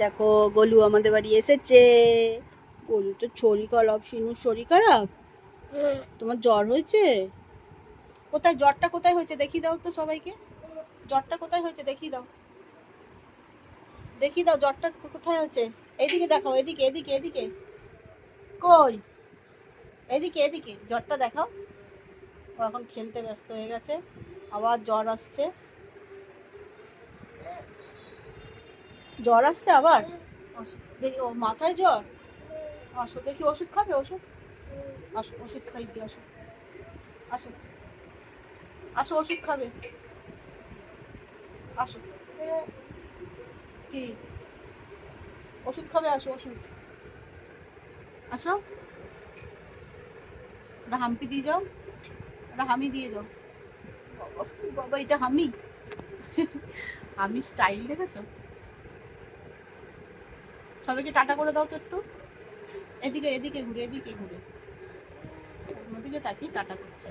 দেখো গোলু আমাদের বাড়ি এসেছে। গোলু তো শরীর খারাপ, শিনুর শরীর খারাপ। তোমার জ্বর হয়েছে? কোথায় জ্বরটা কোথায় হয়েছে দেখিয়ে দাও তো সবাইকে। জ্বরটা কোথায় হয়েছে দেখিয়ে দাও, দেখিয়ে দাও জ্বরটা কোথায় হয়েছে। এদিকে দেখাও, এদিকে এদিকে এদিকে। কই? এদিকে এদিকে জ্বরটা দেখাও। ও এখন খেলতে ব্যস্ত হয়ে গেছে, আবার জ্বর আসছে। জ্বর আসছে আবার? দেখি ও মাথায় জ্বর। আসো দেখি ওষুধ খাবে, ওষুধ আসো, ওষুধ খাই দিয়ে আসো। আসো আসো ওষুধ খাবে, আসো। কি ওষুধ খাবে? আসো ওষুধ, আসো। ওটা হাম্পি দিয়ে যাও, ওটা হামি দিয়ে যাও। বাবা বাবা, এটা হামি। আমি স্টাইল দেখেছো? সবাইকে টাটা করে দাও তো একটু। এদিকে এদিকে ঘুরে, এদিকে ঘুরে, ওদিকে তাকিয়ে টাটা করছে।